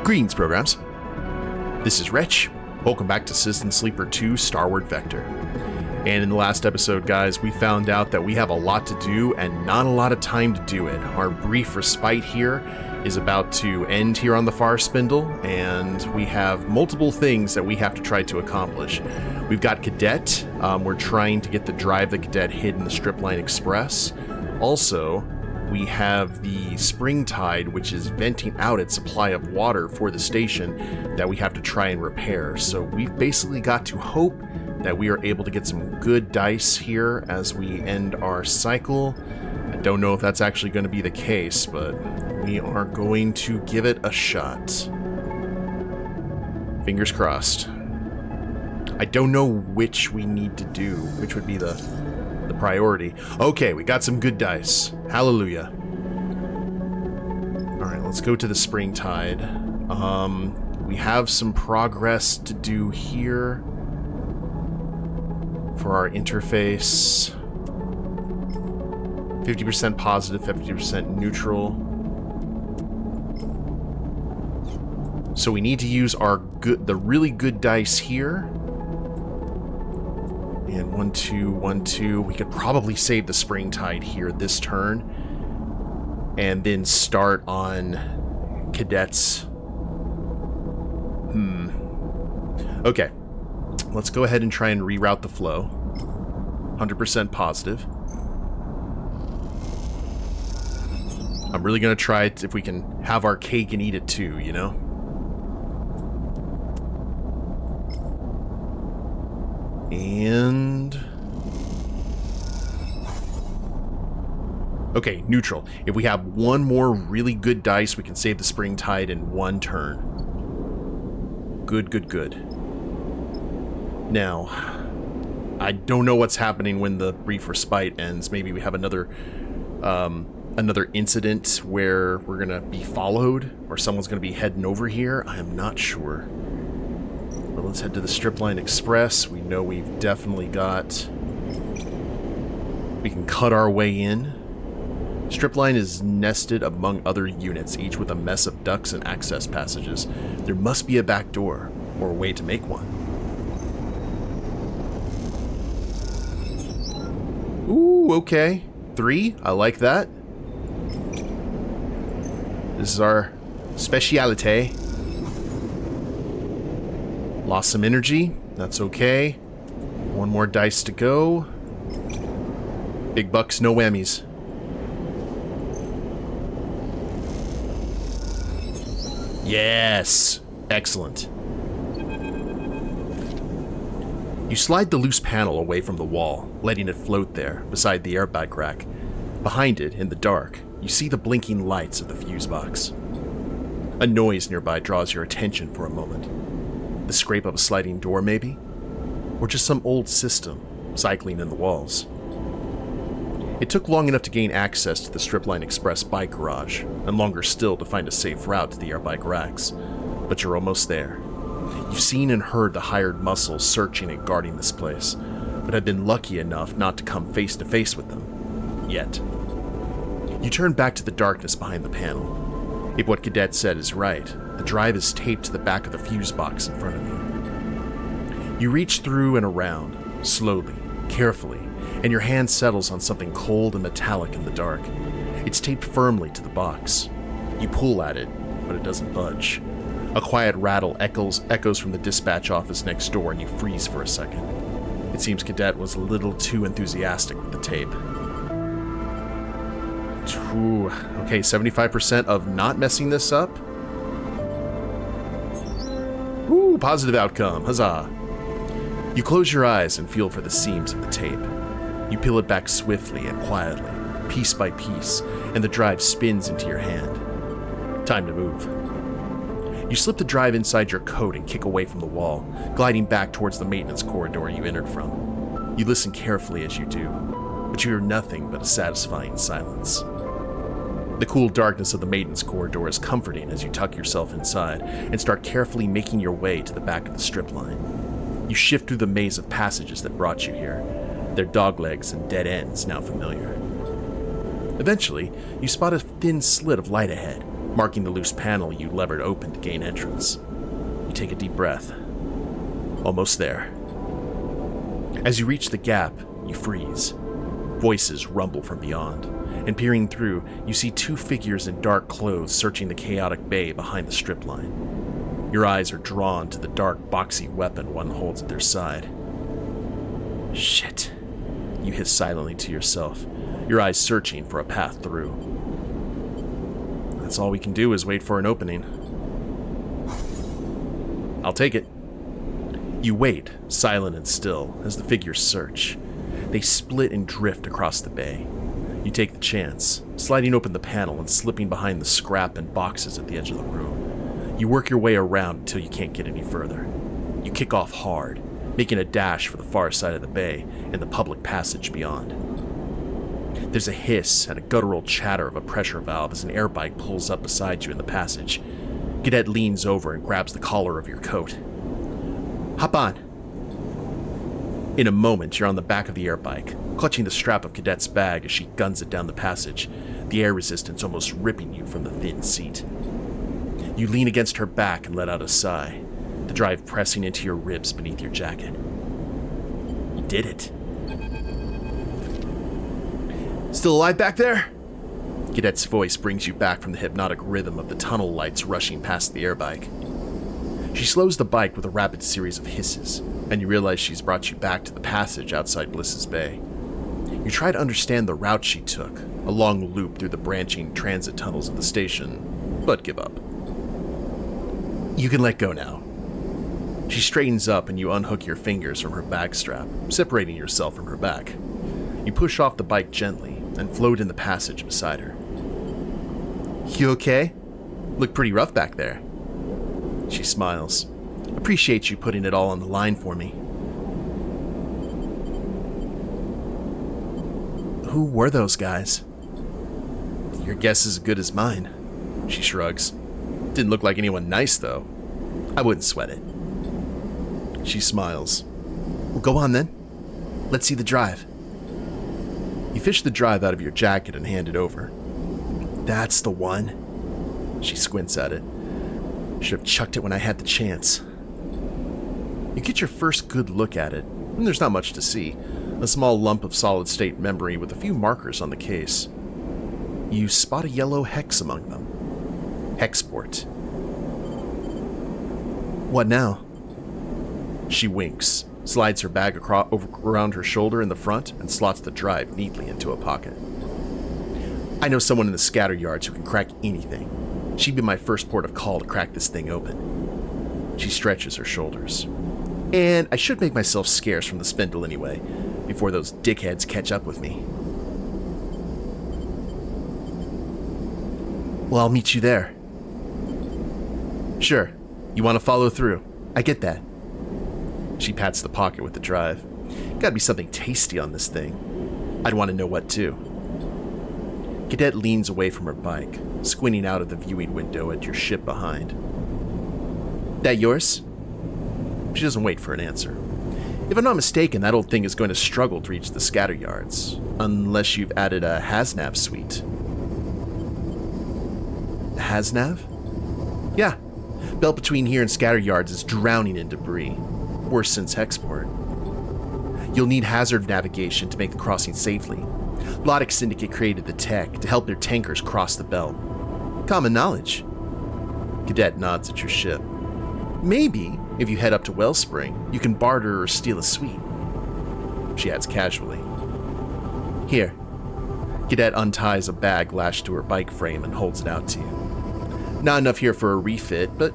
Greetings, programs. This is Wretch. Welcome back to Citizen Sleeper 2 Starward Vector. And in the last episode, guys, we found out that we have a lot to do and not a lot of time to do it. Our brief respite here is about to end here on the far spindle, and we have multiple things that we have to try to accomplish. We've got Cadet. We're trying to get the drive the Cadet hid in the Stripline Express. Also, we have the spring tide, which is venting out its supply of water for the station that we have to try and repair. So we've basically got to hope that we are able to get some good dice here as we end our cycle. I don't know if that's actually going to be the case, but we are going to give it a shot. Fingers crossed. I don't know which we need to do, which would be the priority. Okay, we got some good dice. Hallelujah. Alright, let's go to the spring tide. We have some progress to do here for our interface. 50% positive, 50% neutral. So we need to use the really good dice here. And 1, 2, 1, 2. We could probably save the spring tide here this turn. And then start on Cadets. Okay. Let's go ahead and try and reroute the flow. 100% positive. I'm really going to try it if we can have our cake and eat it too, you know? And... okay, neutral. If we have one more really good dice, we can save the spring tide in one turn. Good, good, good. Now, I don't know what's happening when the brief respite ends. Maybe we have another incident where we're gonna be followed, or someone's gonna be heading over here. I am not sure. But let's head to the Stripline Express. We know we've definitely got... we can cut our way in. Stripline is nested among other units, each with a mess of ducts and access passages. There must be a back door, or a way to make one. Ooh, okay. 3, I like that. This is our speciality. Lost some energy. That's okay. One more dice to go. Big bucks, no whammies. Yes! Excellent. You slide the loose panel away from the wall, letting it float there, beside the airbag rack. Behind it, in the dark, you see the blinking lights of the fuse box. A noise nearby draws your attention for a moment. The scrape of a sliding door, maybe? Or just some old system, cycling in the walls. It took long enough to gain access to the Stripline Express bike garage, and longer still to find a safe route to the airbike racks. But you're almost there. You've seen and heard the hired muscles searching and guarding this place, but have been lucky enough not to come face to face with them. Yet. You turn back to the darkness behind the panel. If what Cadet said is right, the drive is taped to the back of the fuse box in front of you. You reach through and around, slowly, carefully, and your hand settles on something cold and metallic in the dark. It's taped firmly to the box. You pull at it, but it doesn't budge. A quiet rattle echoes from the dispatch office next door, and you freeze for a second. It seems Cadet was a little too enthusiastic with the tape. Ooh, okay, 75% of not messing this up. Ooh, positive outcome, huzzah. You close your eyes and feel for the seams of the tape. You peel it back swiftly and quietly, piece by piece, and the drive spins into your hand. Time to move. You slip the drive inside your coat and kick away from the wall, gliding back towards the maintenance corridor you entered from. You listen carefully as you do, but you hear nothing but a satisfying silence. The cool darkness of the maintenance corridor is comforting as you tuck yourself inside and start carefully making your way to the back of the strip line. You shift through the maze of passages that brought you here, their doglegs and dead ends now familiar. Eventually, you spot a thin slit of light ahead, Marking the loose panel, you levered open to gain entrance. You take a deep breath. Almost there. As you reach the gap, you freeze. Voices rumble from beyond, and peering through, you see two figures in dark clothes searching the chaotic bay behind the strip line. Your eyes are drawn to the dark, boxy weapon one holds at their side. Shit, you hiss silently to yourself, your eyes searching for a path through. That's all we can do is wait for an opening. I'll take it. You wait, silent and still, as the figures search. They split and drift across the bay. You take the chance, sliding open the panel and slipping behind the scrap and boxes at the edge of the room. You work your way around until you can't get any further. You kick off hard, making a dash for the far side of the bay and the public passage beyond. There's a hiss and a guttural chatter of a pressure valve as an air bike pulls up beside you in the passage. Cadet leans over and grabs the collar of your coat. Hop on. In a moment, you're on the back of the air bike, clutching the strap of Cadet's bag as she guns it down the passage, the air resistance almost ripping you from the thin seat. You lean against her back and let out a sigh, the drive pressing into your ribs beneath your jacket. You did it. Still alive back there? Cadet's voice brings you back from the hypnotic rhythm of the tunnel lights rushing past the air bike. She slows the bike with a rapid series of hisses, and you realize she's brought you back to the passage outside Bliss's Bay. You try to understand the route she took, a long loop through the branching transit tunnels of the station, but give up. You can let go now. She straightens up and you unhook your fingers from her bag strap, separating yourself from her back. You push off the bike gently and float in the passage beside her. You okay? Look pretty rough back there. She smiles. Appreciate you putting it all on the line for me. Who were those guys? Your guess is as good as mine. She shrugs. Didn't look like anyone nice, though. I wouldn't sweat it. She smiles. Well, go on then. Let's see the drive. You fish the drive out of your jacket and hand it over. That's the one. She squints at it. Should have chucked it when I had the chance. You get your first good look at it, and there's not much to see. A small lump of solid-state memory with a few markers on the case. You spot a yellow hex among them. Hexport. What now? She winks, slides her bag around her shoulder in the front, and slots the drive neatly into a pocket. I know someone in the scatter yards who can crack anything. She'd be my first port of call to crack this thing open. She stretches her shoulders. And I should make myself scarce from the spindle anyway, before those dickheads catch up with me. Well, I'll meet you there. Sure, you want to follow through. I get that. She pats the pocket with the drive. Gotta be something tasty on this thing. I'd want to know what too. Cadet leans away from her bike, squinting out of the viewing window at your ship behind. That yours? She doesn't wait for an answer. If I'm not mistaken, that old thing is going to struggle to reach the scatter yards, unless you've added a Hasnav suite. Hasnav? Yeah. Belt between here and scatter yards is drowning in debris. Worse since Hexport. You'll need hazard navigation to make the crossing safely. Lodic Syndicate created the tech to help their tankers cross the belt. Common knowledge. Cadet nods at your ship. Maybe, if you head up to Wellspring, you can barter or steal a suite. She adds casually. Here. Cadet unties a bag lashed to her bike frame and holds it out to you. Not enough here for a refit, but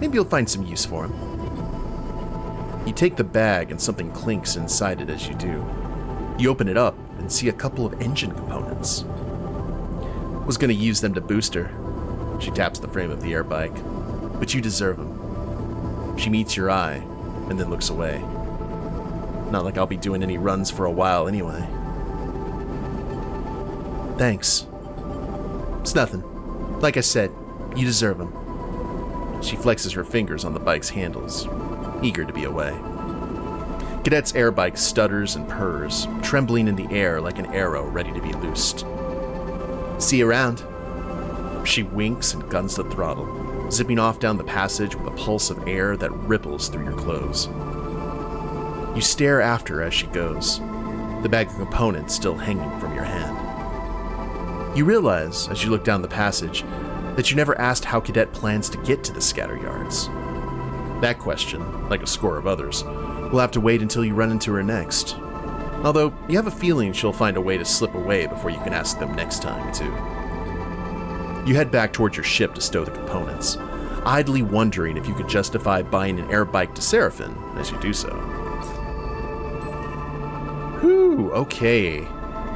maybe you'll find some use for him. You take the bag and something clinks inside it as you do. You open it up and see a couple of engine components. Was gonna use them to boost her. She taps the frame of the air bike. But you deserve them. She meets your eye and then looks away. Not like I'll be doing any runs for a while anyway. Thanks. It's nothing. Like I said, you deserve them. She flexes her fingers on the bike's handles, eager to be away. Cadet's air bike stutters and purrs, trembling in the air like an arrow ready to be loosed. See you around. She winks and guns the throttle, zipping off down the passage with a pulse of air that ripples through your clothes. You stare after her as she goes, the bag of components still hanging from your hand. You realize, as you look down the passage, that you never asked how Cadet plans to get to the scatter yards. That question, like a score of others, will have to wait until you run into her next. Although, you have a feeling she'll find a way to slip away before you can ask them next time, too. You head back towards your ship to stow the components, idly wondering if you could justify buying an air bike to Seraphin as you do so. Whew, okay.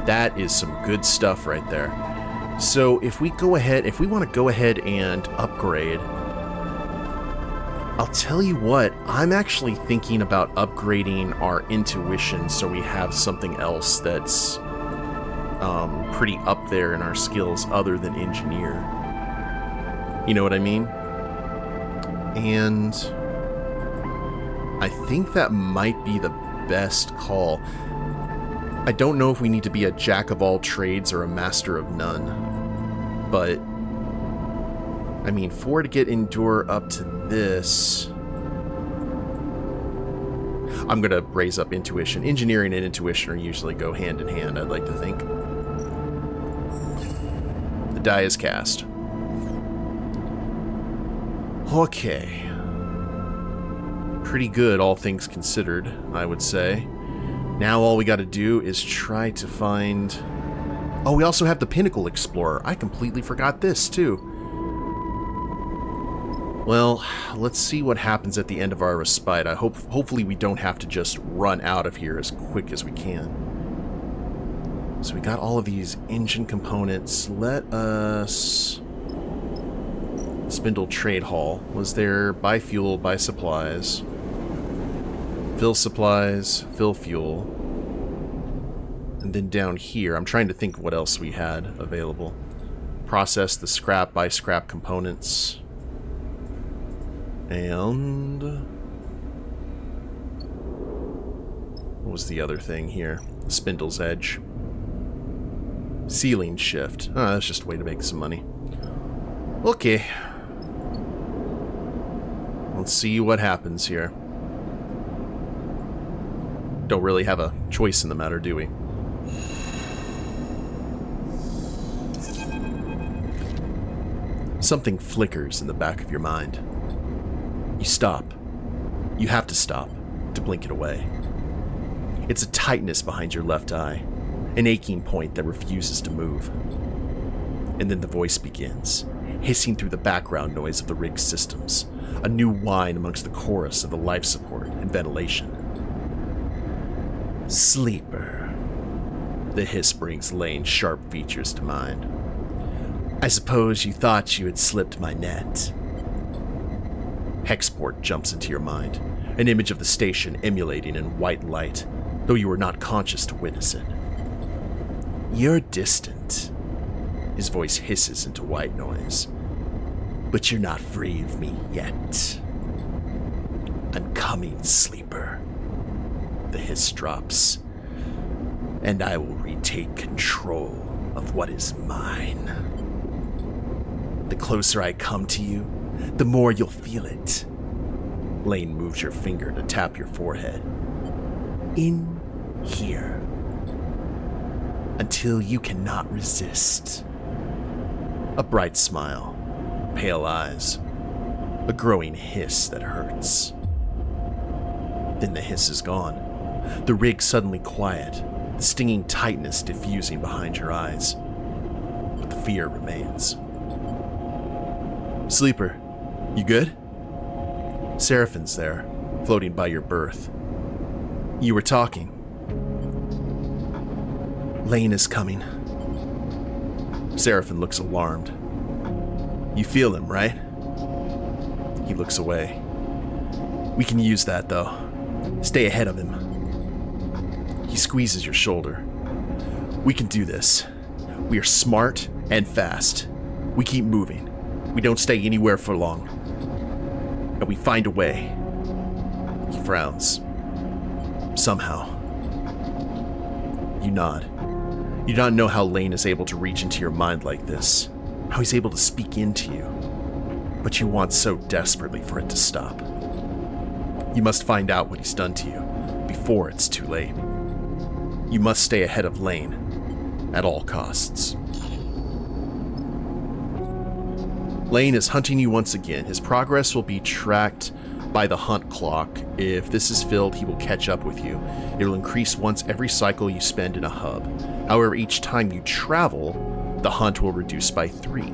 That is some good stuff right there. So if we want to go ahead and upgrade, I'll tell you what, I'm actually thinking about upgrading our intuition so we have something else that's pretty up there in our skills other than engineer. You know what I mean? And I think that might be the best call. I don't know if we need to be a jack of all trades or a master of none, but I mean, to get Endure up to this, I'm going to raise up Intuition. Engineering and Intuition are usually go hand in hand, I'd like to think. The die is cast. Okay. Pretty good, all things considered, I would say. Now all we got to do is try to find... Oh, we also have the Pinnacle Explorer. I completely forgot this, too. Well, let's see what happens at the end of our respite. Hopefully we don't have to just run out of here as quick as we can. So we got all of these engine components. Let us... Spindle Trade Hall. Was there buy fuel, buy supplies. Fill supplies, fill fuel. And then down here, I'm trying to think what else we had available. Process the scrap, buy scrap components. And what was the other thing here? Spindle's Edge. Ceiling shift. Oh, that's just a way to make some money. Okay. Let's see what happens here. Don't really have a choice in the matter, do we? Something flickers in the back of your mind. You stop. You have to stop to blink it away. It's a tightness behind your left eye, an aching point that refuses to move. And then the voice begins, hissing through the background noise of the rig's systems, a new whine amongst the chorus of the life support and ventilation. Sleeper. The hiss brings Lane's sharp features to mind. I suppose you thought you had slipped my net. Hexport jumps into your mind, an image of the station emulating in white light, though you were not conscious to witness it. You're distant. His voice hisses into white noise. But you're not free of me yet. I'm coming, Sleeper. The hiss drops. And I will retake control of what is mine. The closer I come to you, the more you'll feel it. Lane moves your finger to tap your forehead. In here. Until you cannot resist. A bright smile. Pale eyes. A growing hiss that hurts. Then the hiss is gone. The rig suddenly quiet, the stinging tightness diffusing behind your eyes. But the fear remains. Sleeper, you good? Seraphin's there, floating by your berth. You were talking. Lane is coming. Seraphin looks alarmed. You feel him, right? He looks away. We can use that, though. Stay ahead of him. He squeezes your shoulder. We can do this. We are smart and fast. We keep moving. We don't stay anywhere for long. And we find a way. He frowns. Somehow. You nod. You don't know how Lane is able to reach into your mind like this. how he's able to speak into you, but you want so desperately for it to stop. You must find out what he's done to you before it's too late. You must stay ahead of Lane at all costs. Lane is hunting you once again. His progress will be tracked by the hunt clock. If this is filled, he will catch up with you. It will increase once every cycle you spend in a hub. However, each time you travel, the hunt will reduce by 3.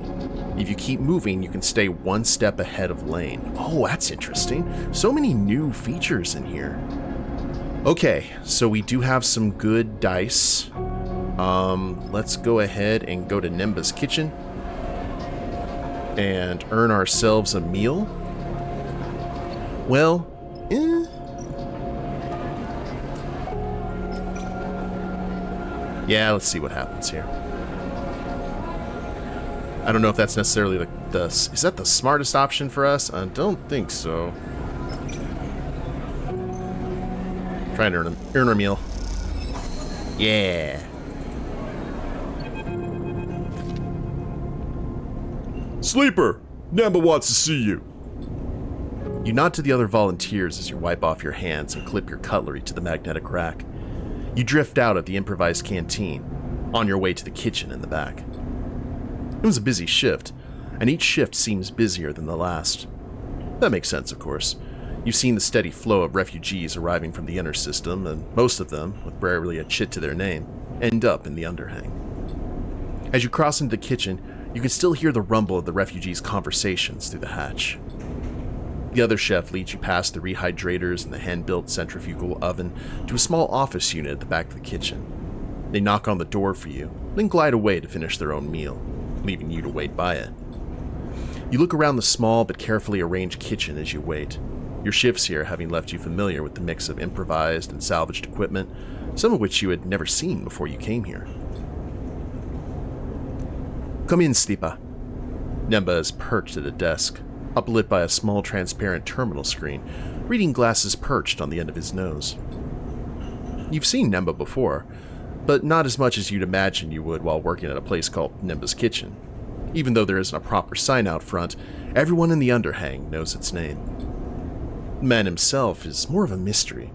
If you keep moving, you can stay one step ahead of Lane. Oh, that's interesting. So many new features in here. Okay, so we do have some good dice. Let's go ahead and go to Nemba's kitchen and earn ourselves a meal. Well, yeah, let's see what happens here. I don't know if that's necessarily is that the smartest option for us? I don't think so. Trying to earn our meal. Yeah. Sleeper! Namba wants to see you. You nod to the other volunteers as you wipe off your hands and clip your cutlery to the magnetic rack. You drift out of the improvised canteen, on your way to the kitchen in the back. It was a busy shift, and each shift seems busier than the last. That makes sense, of course. You've seen the steady flow of refugees arriving from the inner system, and most of them, with barely a chit to their name, end up in the underhang. As you cross into the kitchen, you can still hear the rumble of the refugees' conversations through the hatch. The other chef leads you past the rehydrators and the hand-built centrifugal oven to a small office unit at the back of the kitchen. They knock on the door for you, then glide away to finish their own meal, leaving you to wait by it. You look around the small but carefully arranged kitchen as you wait, your shifts here having left you familiar with the mix of improvised and salvaged equipment, some of which you had never seen before you came here. Come in, Sleeper. Nemba is perched at a desk, uplit by a small transparent terminal screen, reading glasses perched on the end of his nose. You've seen Nemba before, but not as much as you'd imagine you would while working at a place called Nemba's Kitchen. Even though there isn't a proper sign out front, everyone in the underhang knows its name. The man himself is more of a mystery.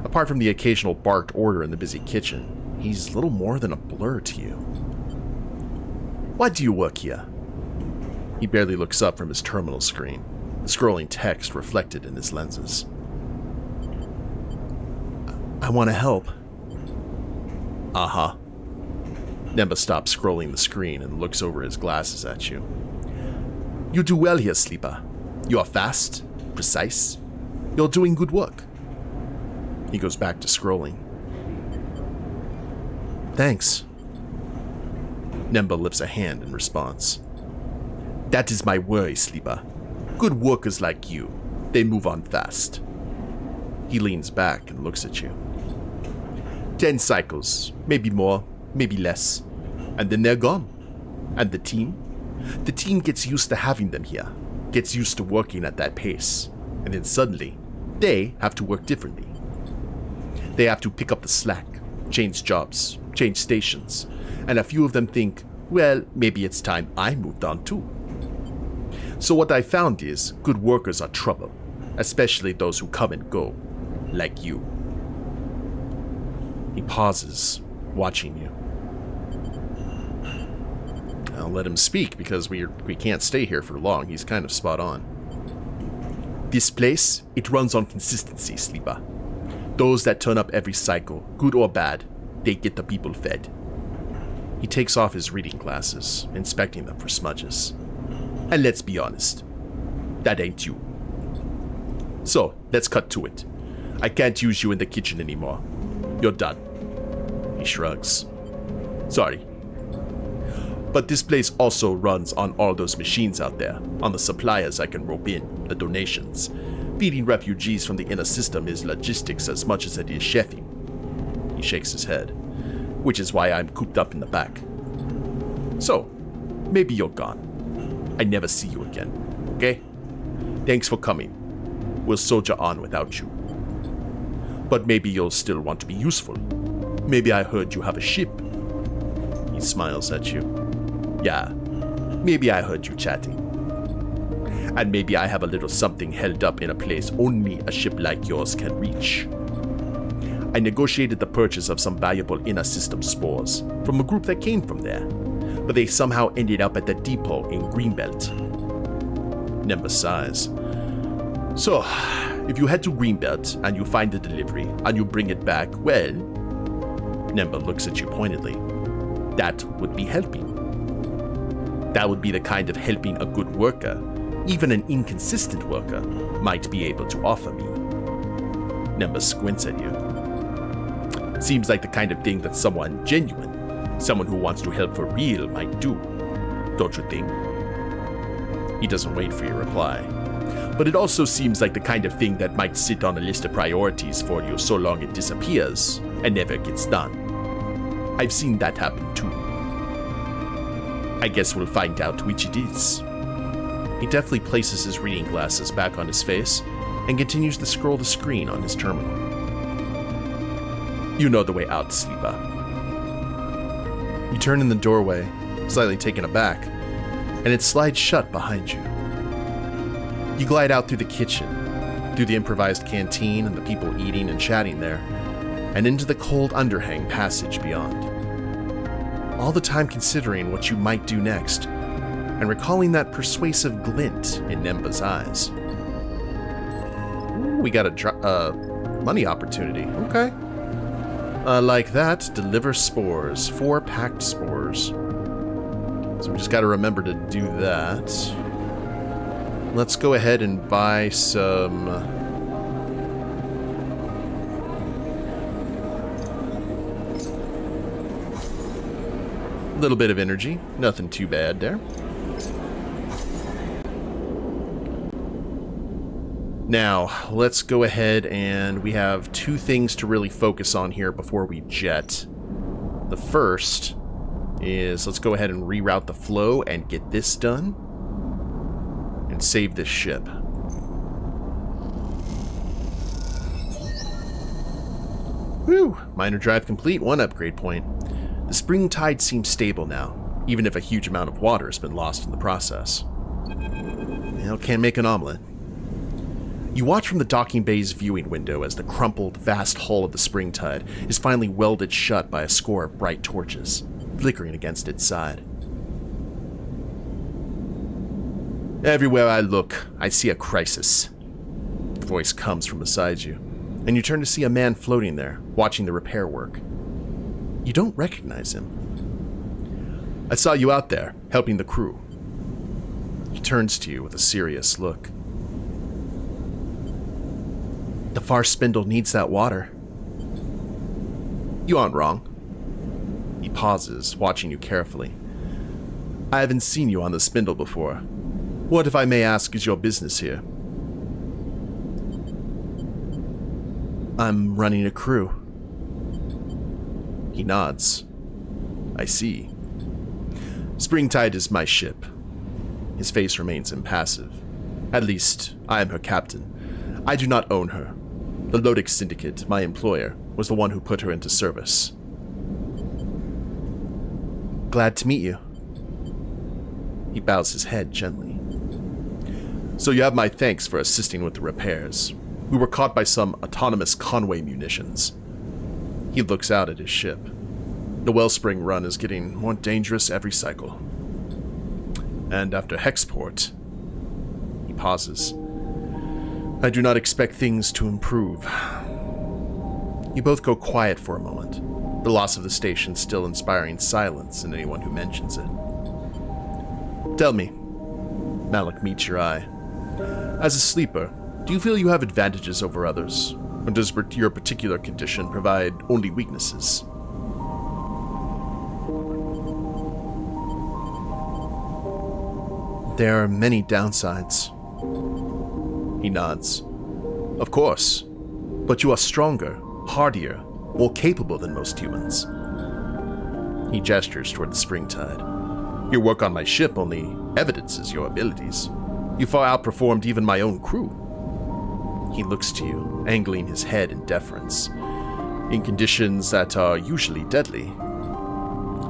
Apart from the occasional barked order in the busy kitchen, he's little more than a blur to you. Why do you work here? He barely looks up from his terminal screen, the scrolling text reflected in his lenses. I want to help. Uh-huh. Nemba stops scrolling the screen and looks over his glasses at you. You do well here, Sleeper. You are fast, precise. You're doing good work. He goes back to scrolling. Thanks. Nemba lifts a hand in response. That is my worry, Sleeper. Good workers like you, they move on fast. He leans back and looks at you. 10 cycles, maybe more, maybe less, and then they're gone. And the team? The team gets used to having them here, gets used to working at that pace, and then suddenly, they have to work differently. They have to pick up the slack, change jobs, change stations, and a few of them think, well, maybe it's time I moved on too. So what I found is, good workers are trouble, especially those who come and go, like you. He pauses, watching you. I'll let him speak because we can't stay here for long. He's kind of spot on. This place, it runs on consistency, Sleeper. Those that turn up every cycle, good or bad, they get the people fed. He takes off his reading glasses, inspecting them for smudges. And let's be honest, that ain't you. So, let's cut to it. I can't use you in the kitchen anymore. You're done. He shrugs. Sorry. But this place also runs on all those machines out there, on the suppliers I can rope in, the donations. Feeding refugees from the inner system is logistics as much as it is chefing. He shakes his head, which is why I'm cooped up in the back. So, maybe you're gone. I never see you again, okay? Thanks for coming. We'll soldier on without you. But maybe you'll still want to be useful. Maybe I heard you have a ship. He smiles at you. Yeah, Maybe I heard you chatting. And maybe I have a little something held up in a place only a ship like yours can reach. I negotiated the purchase of some valuable inner system spores from a group that came from there, but they somehow ended up at the depot in Greenbelt. Nemba sighs. So, if you head to Greenbelt and you find the delivery and you bring it back, well, Nemba looks at you pointedly. That would be helping. That would be the kind of helping a good worker, even an inconsistent worker, might be able to offer me. Nemba squints at you. Seems like the kind of thing that someone genuine, someone who wants to help for real, might do, don't you think? He doesn't wait for your reply. But it also seems like the kind of thing that might sit on a list of priorities for you so long it disappears and never gets done. I've seen that happen too. I guess we'll find out which it is. He deftly places his reading glasses back on his face and continues to scroll the screen on his terminal. You know the way out, sleeper. You turn in the doorway, slightly taken aback, and it slides shut behind you. You glide out through the kitchen, through the improvised canteen and the people eating and chatting there, and into the cold underhang passage beyond. All the time considering what you might do next, and recalling that persuasive glint in Nemba's eyes. Ooh, we got a money opportunity. Okay. Like that, deliver spores. 4 packed spores. So we just got to remember to do that. Let's go ahead and buy some... a little bit of energy. Nothing too bad there. Now, let's go ahead and we have 2 things to really focus on here before we jet. The first is let's go ahead and reroute the flow and get this done. And save this ship. Whew! Minor drive complete, 1 upgrade point. The spring tide seems stable now, even if a huge amount of water has been lost in the process. Can't make an omelet. You watch from the docking bay's viewing window as the crumpled, vast hull of the Springtide is finally welded shut by a score of bright torches, flickering against its side. Everywhere I look, I see a crisis. The voice comes from beside you, and you turn to see a man floating there, watching the repair work. You don't recognize him. I saw you out there, helping the crew. He turns to you with a serious look. The far spindle needs that water. You aren't wrong. He pauses, watching you carefully. I haven't seen you on the spindle before. What, if I may ask, is your business here? I'm running a crew. He nods. I see. Springtide is my ship. His face remains impassive. At least, I am her captain. I do not own her. The Lodic Syndicate, my employer, was the one who put her into service. Glad to meet you. He bows his head gently. So you have my thanks for assisting with the repairs. We were caught by some autonomous Conway munitions. He looks out at his ship. The Wellspring run is getting more dangerous every cycle. And after Hexport, he pauses. I do not expect things to improve. You both go quiet for a moment, the loss of the station still inspiring silence in anyone who mentions it. Tell me, Malik meets your eye. As a sleeper, do you feel you have advantages over others, or does your particular condition provide only weaknesses? There are many downsides. He nods. Of course, but you are stronger, hardier, more capable than most humans. He gestures toward the Springtide. Your work on my ship only evidences your abilities. You far outperformed even my own crew. He looks to you, angling his head in deference. In conditions that are usually deadly.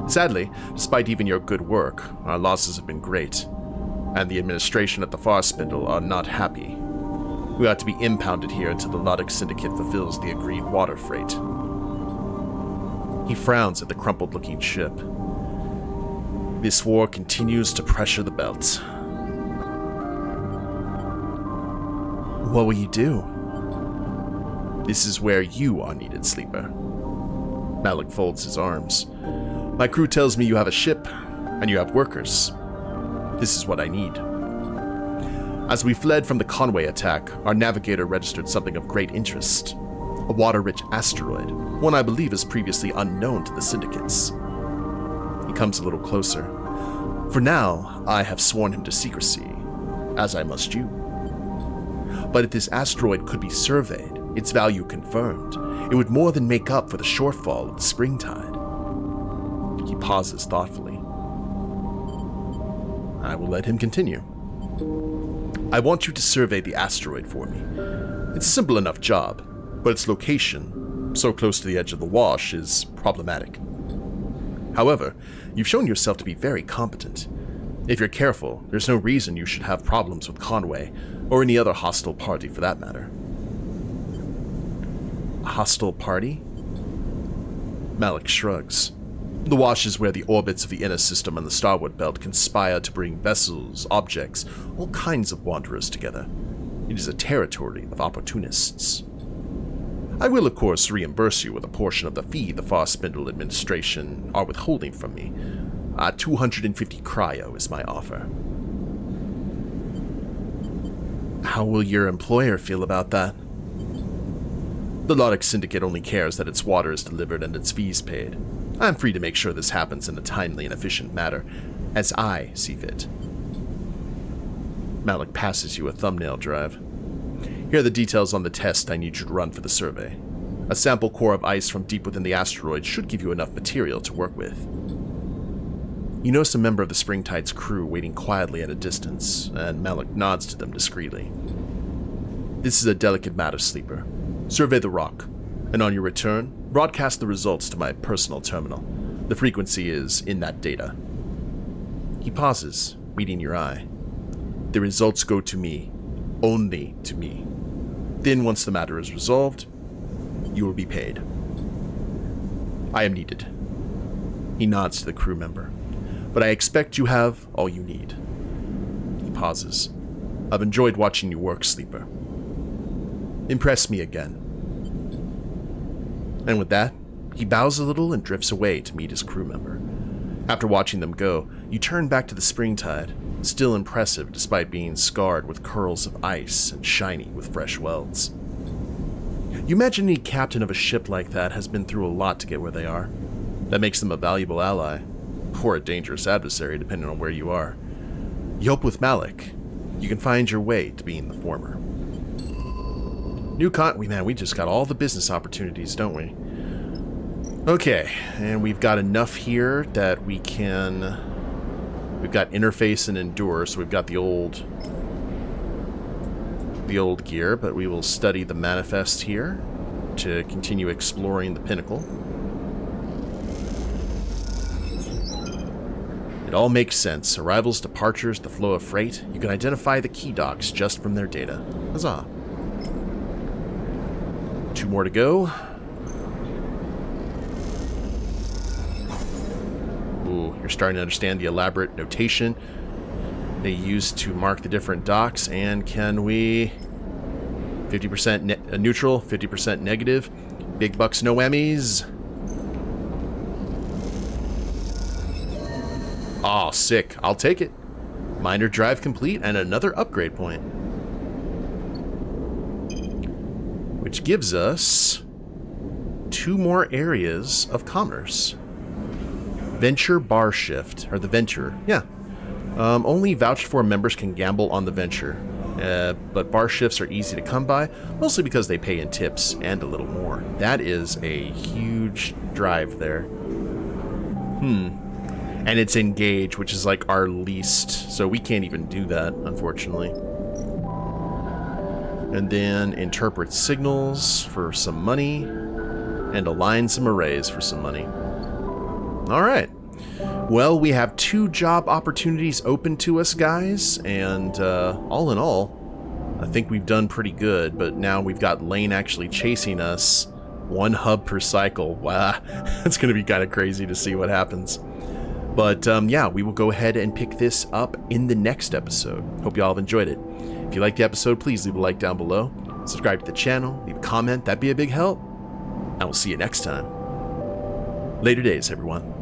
Sadly, despite even your good work, our losses have been great, and the administration at the Far Spindle are not happy. We are to be impounded here until the Lodic Syndicate fulfills the agreed water freight. He frowns at the crumpled-looking ship. This war continues to pressure the belt. What will you do? This is where you are needed, Sleeper. Malik folds his arms. My crew tells me you have a ship, and you have workers. This is what I need. As we fled from the Conway attack, our navigator registered something of great interest. A water-rich asteroid, one I believe is previously unknown to the syndicates. He comes a little closer. For now, I have sworn him to secrecy, as I must you. But if this asteroid could be surveyed, its value confirmed, it would more than make up for the shortfall of the springtide. He pauses thoughtfully. I will let him continue. I want you to survey the asteroid for me. It's a simple enough job, but its location, so close to the edge of the wash, is problematic. However, you've shown yourself to be very competent. If you're careful, there's no reason you should have problems with Conway, or any other hostile party for that matter. A hostile party? Malik shrugs. The wash is where the orbits of the inner system and the Starward belt conspire to bring vessels, objects, all kinds of wanderers together. It is a territory of opportunists. I will, of course, reimburse you with a portion of the fee the Far Spindle administration are withholding from me. 250 cryo is my offer. How will your employer feel about that? The Lodic Syndicate only cares that its water is delivered and its fees paid. I'm free to make sure this happens in a timely and efficient manner, as I see fit. Malik passes you a thumbnail drive. Here are the details on the test I need you to run for the survey. A sample core of ice from deep within the asteroid should give you enough material to work with. You notice a member of the Springtide's crew waiting quietly at a distance, and Malik nods to them discreetly. This is a delicate matter, Sleeper. Survey the rock, and on your return, broadcast the results to my personal terminal. The frequency is in that data. He pauses, meeting your eye. The results go to me, only to me. Then, once the matter is resolved, you will be paid. I am needed. He nods to the crew member. But I expect you have all you need. He pauses. I've enjoyed watching you work, Sleeper. Impress me again. And with that, he bows a little and drifts away to meet his crew member. After watching them go, you turn back to the Springtide, still impressive despite being scarred with curls of ice and shiny with fresh welds. You imagine any captain of a ship like that has been through a lot to get where they are. That makes them a valuable ally, or a dangerous adversary depending on where you are. You hope with Malik, you can find your way to being the former. We just got all the business opportunities, don't we? Okay, and we've got enough here that we've got interface and endure, so we've got the old gear, but we will study the manifest here to continue exploring the pinnacle. It all makes sense. Arrivals, departures, the flow of freight. You can identify the key docks just from their data. Huzzah. 2 more to go. Ooh, you're starting to understand the elaborate notation they use to mark the different docks. And can we... 50% neutral, 50% negative. Big bucks, no whammies. Aw, sick. I'll take it. Minor drive complete and another upgrade point. Which gives us 2 more areas of commerce. Venture Bar Shift, or the Venture, yeah. Only vouched for members can gamble on the Venture, but bar shifts are easy to come by, mostly because they pay in tips and a little more. That is a huge drive there. And it's Engage, which is like our least, so we can't even do that, unfortunately. And then interpret signals for some money, and align some arrays for some money. Alright, Well, we have 2 job opportunities open to us, guys, and all in all, I think we've done pretty good, but now we've got Lane actually chasing us. 1 hub per cycle. Wow, it's going to be kind of crazy to see what happens. But yeah, we will go ahead and pick this up in the next episode. Hope you all have enjoyed it. If you liked the episode, please leave a like down below. Subscribe to the channel, leave a comment, that'd be a big help. And we'll see you next time. Later days, everyone.